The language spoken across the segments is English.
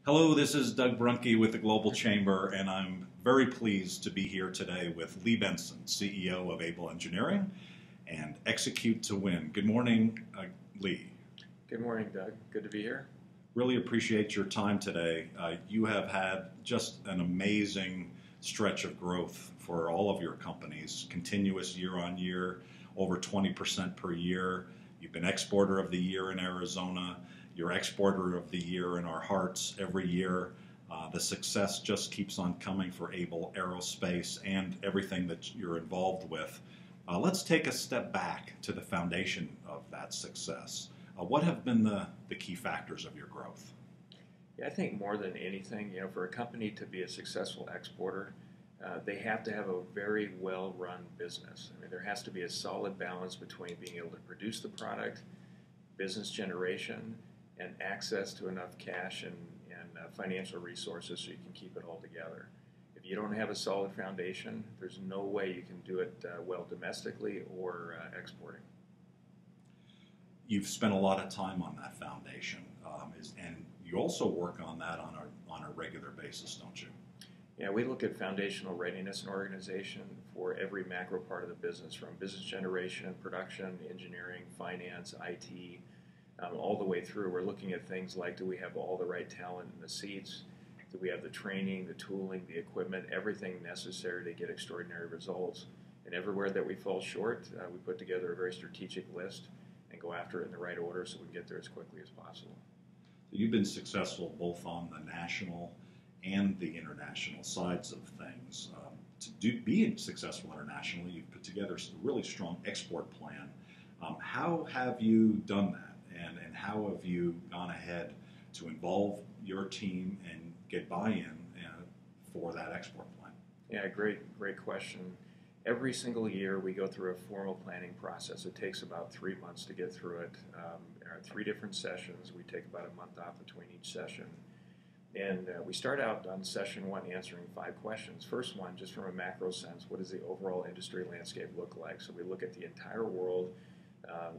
Hello, this is Doug Brunke with the Global Chamber, and I'm very pleased to be here today with Lee Benson, CEO of Able Engineering, and Execute to Win. Good morning, Lee. Good morning, Doug. Good to be here. Really appreciate your time today. You have had just an amazing stretch of growth for all of your companies, continuous year on year, over 20% per year. You've been Exporter of the Year in Arizona. You're Exporter of the Year in our hearts every year. The success just keeps on coming for Able Aerospace and everything that you're involved with. Let's take a step back to the foundation of that success. What have been the key factors of your growth? Yeah, I think more than anything, for a company to be a successful exporter, they have to have a very well-run business. I mean, there has to be a solid balance between being able to produce the product, business generation, and access to enough cash and financial resources so you can keep it all together. If you don't have a solid foundation, there's no way you can do it well domestically or exporting. You've spent a lot of time on that foundation, and you also work on that on a regular basis, don't you? Yeah, we look at foundational readiness in an organization for every macro part of the business, from business generation, production, engineering, finance, IT, all the way through. We're looking at things like, do we have all the right talent in the seats? Do we have the training, the tooling, the equipment, everything necessary to get extraordinary results? And everywhere that we fall short, we put together a very strategic list and go after it in the right order so we can get there as quickly as possible. You've been successful both on the national and the international sides of things. Being successful internationally, you've put together a really strong export plan. How have you done that? And how have you gone ahead to involve your team and get buy-in for that export plan? Yeah, great question. Every single year we go through a formal planning process. It takes about 3 months to get through it. There are 3 different sessions. We take about a month off between each session. And we start out on session 1 answering 5 questions. First one, just from a macro sense, what does the overall industry landscape look like? So we look at the entire world.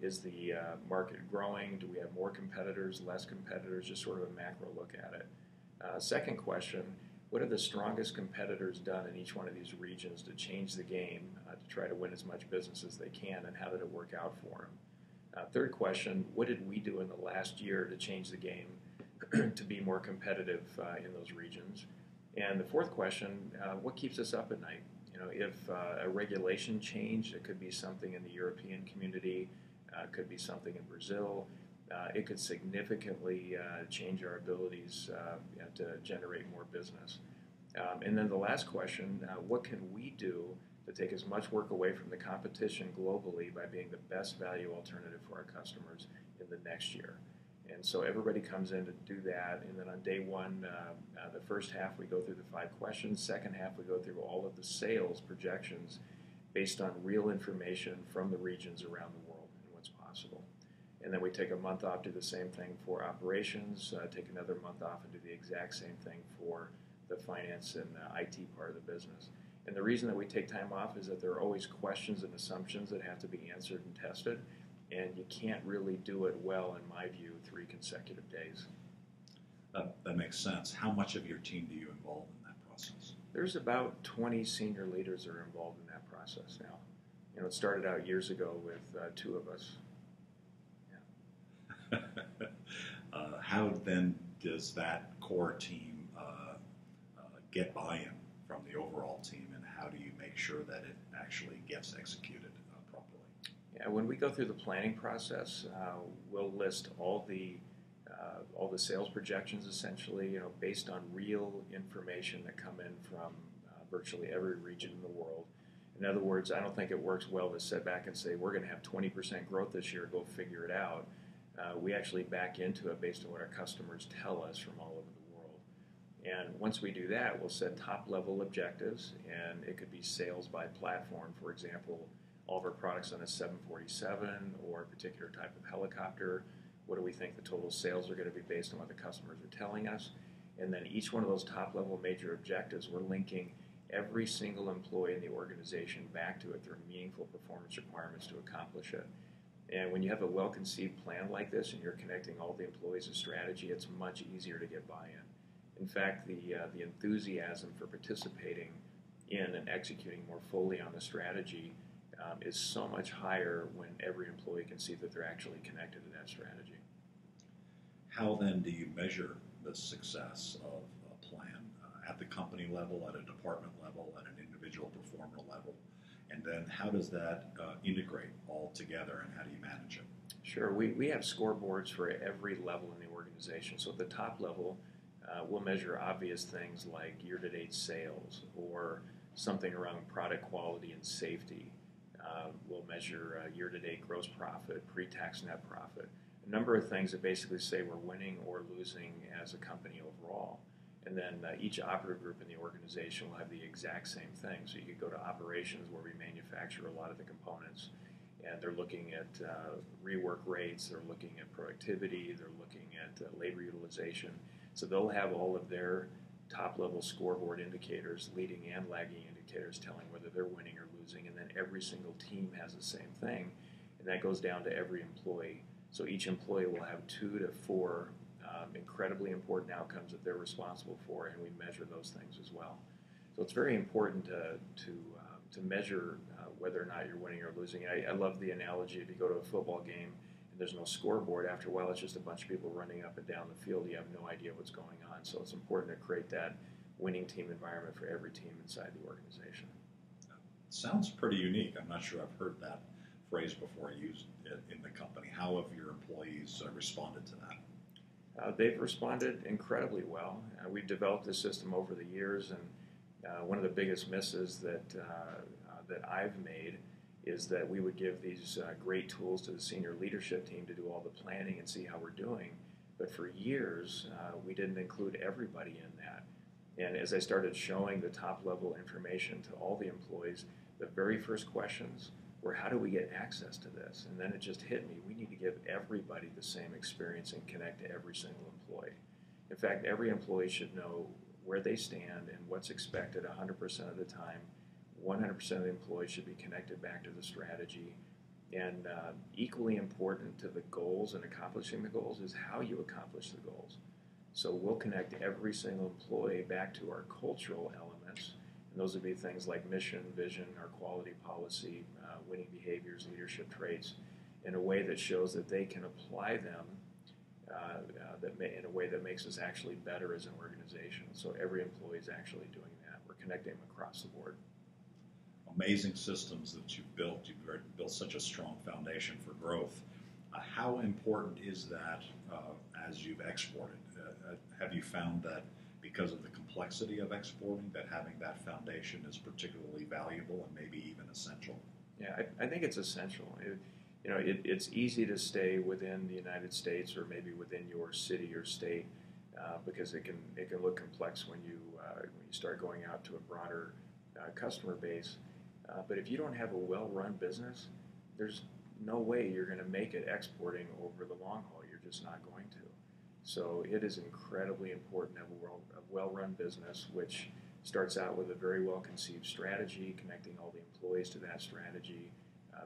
Is the market growing? Do we have more competitors, less competitors? Just sort of a macro look at it. Second question, what have the strongest competitors done in each one of these regions to change the game, to try to win as much business as they can, and how did it work out for them? Third question, what did we do in the last year to change the game to be more competitive in those regions? And the fourth question, what keeps us up at night? If a regulation change, it could be something in the European community, it could be something in Brazil. It could significantly change our abilities to generate more business. And then the last question, what can we do to take as much work away from the competition globally by being the best value alternative for our customers in the next year? And so everybody comes in to do that, and then on day 1, the first half we go through the 5 questions, second half we go through all of the sales projections based on real information from the regions around the world and what's possible. And then we take a month off, do the same thing for operations, take another month off and do the exact same thing for the finance and IT part of the business. And the reason that we take time off is that there are always questions and assumptions that have to be answered and tested. And you can't really do it well, in my view, 3 consecutive days. That makes sense. How much of your team do you involve in that process? There's about 20 senior leaders that are involved in that process now. It started out years ago with 2 of us. Yeah. How then does that core team get buy-in from the overall team, and how do you make sure that it actually gets executed properly? Yeah, when we go through the planning process, we'll list all the sales projections essentially, based on real information that come in from virtually every region in the world. In other words, I don't think it works well to sit back and say, we're going to have 20% growth this year, go figure it out. We actually back into it based on what our customers tell us from all over the world. And once we do that, we'll set top-level objectives, and it could be sales by platform. For example, all of our products on a 747 or a particular type of helicopter. What do we think the total sales are going to be based on what the customers are telling us? And then each one of those top-level major objectives, we're linking every single employee in the organization back to it through meaningful performance requirements to accomplish it. And when you have a well-conceived plan like this and you're connecting all the employees to strategy, it's much easier to get buy-in. In fact, the enthusiasm for participating in and executing more fully on the strategy is so much higher when every employee can see that they're actually connected to that strategy. How then do you measure the success of a plan at the company level, at a department level, at an individual performer level? And then how does that integrate all together, and how do you manage it? Sure. We have scoreboards for every level in the organization. So at the top level, we'll measure obvious things like year-to-date sales or something around product quality and safety. We'll measure year-to-date gross profit, pre-tax net profit, a number of things that basically say we're winning or losing as a company overall. And then each operative group in the organization will have the exact same thing. So you could go to operations where we manufacture a lot of the components, and they're looking at rework rates, they're looking at productivity, they're looking at labor utilization. So they'll have all of their top-level scoreboard indicators, leading and lagging indicators, telling whether they're winning or losing. And then every single team has the same thing, and that goes down to every employee. So each employee will have 2 to 4 incredibly important outcomes that they're responsible for, and we measure those things as well. So it's very important to measure whether or not you're winning or losing. I love the analogy: if you go to a football game and there's no scoreboard, after a while it's just a bunch of people running up and down the field. You have no idea what's going on. So it's important to create that winning team environment for every team inside the organization. Sounds pretty unique. I'm not sure I've heard that phrase before used in the company. How have your employees responded to that? They've responded incredibly well. We've developed this system over the years, and one of the biggest misses that I've made is that we would give these great tools to the senior leadership team to do all the planning and see how we're doing. But for years, we didn't include everybody in that. And as I started showing the top-level information to all the employees, the very first questions were, how do we get access to this? And then it just hit me. We need to give everybody the same experience and connect to every single employee. In fact, every employee should know where they stand and what's expected 100% of the time. 100% of the employees should be connected back to the strategy. And equally important to the goals and accomplishing the goals is how you accomplish the goals. So we'll connect every single employee back to our cultural elements. And those would be things like mission, vision, our quality policy, winning behaviors, leadership traits, in a way that shows that they can apply them in a way that makes us actually better as an organization. So every employee is actually doing that. We're connecting them across the board. Amazing systems that you've built. You've built such a strong foundation for growth. How important is that as you've exported? Have you found that because of the complexity of exporting, that having that foundation is particularly valuable and maybe even essential? Yeah, I think it's essential. It's easy to stay within the United States or maybe within your city or state because it can look complex when you start going out to a broader customer base. But if you don't have a well-run business, there's no way you're going to make it exporting over the long haul. You're just not going to. So it is incredibly important to have a well-run business, which starts out with a very well-conceived strategy, connecting all the employees to that strategy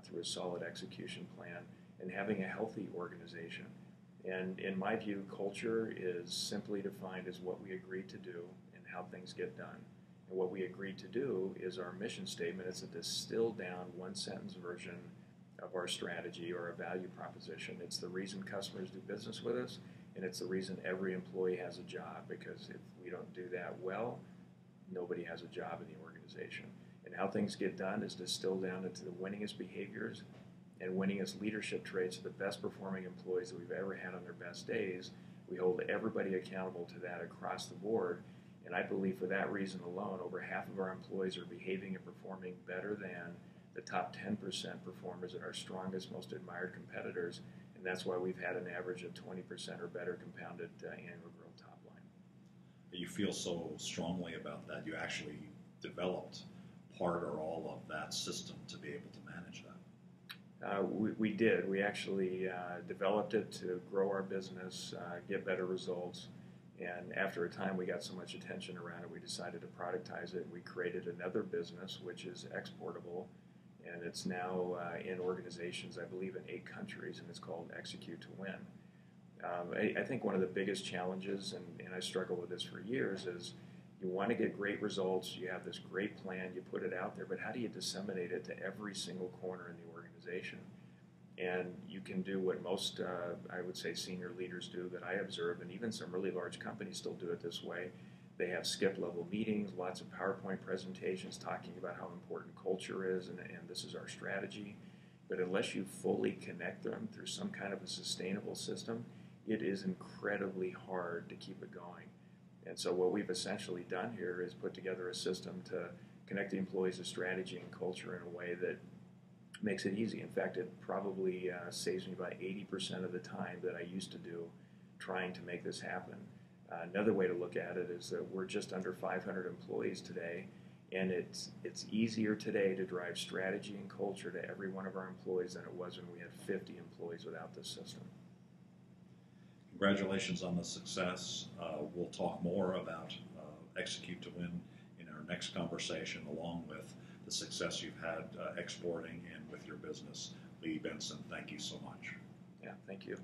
through a solid execution plan, and having a healthy organization. And in my view, culture is simply defined as what we agree to do and how things get done. And what we agreed to do is our mission statement. It's a distilled down one-sentence version of our strategy or a value proposition. It's the reason customers do business with us, and it's the reason every employee has a job, because if we don't do that well, nobody has a job in the organization. And how things get done is distilled down into the winningest behaviors and winningest leadership traits of the best performing employees that we've ever had on their best days. We hold everybody accountable to that across the board. And I believe for that reason alone, over half of our employees are behaving and performing better than the top 10% performers at our strongest, most admired competitors. And that's why we've had an average of 20% or better compounded annual growth top line. You feel so strongly about that. You actually developed part or all of that system to be able to manage that. We did. We actually developed it to grow our business, get better results. And after a time, we got so much attention around it, we decided to productize it. We created another business, which is exportable, and it's now in organizations, I believe, in 8 countries, and it's called Execute to Win. I think one of the biggest challenges, and I struggle with this for years, is you want to get great results, you have this great plan, you put it out there, but how do you disseminate it to every single corner in the organization? And you can do what most, I would say, senior leaders do that I observe, and even some really large companies still do it this way. They have skip level meetings, lots of PowerPoint presentations talking about how important culture is, and this is our strategy. But unless you fully connect them through some kind of a sustainable system, it is incredibly hard to keep it going. And so what we've essentially done here is put together a system to connect the employees to strategy and culture in a way that makes it easy. In fact, it probably saves me about 80% of the time that I used to do trying to make this happen. Another way to look at it is that we're just under 500 employees today, and it's easier today to drive strategy and culture to every one of our employees than it was when we had 50 employees without this system. Congratulations on the success. We'll talk more about Execute to Win in our next conversation, along with the success you've had exporting and with your business. Lee Benson, thank you so much. Yeah, thank you.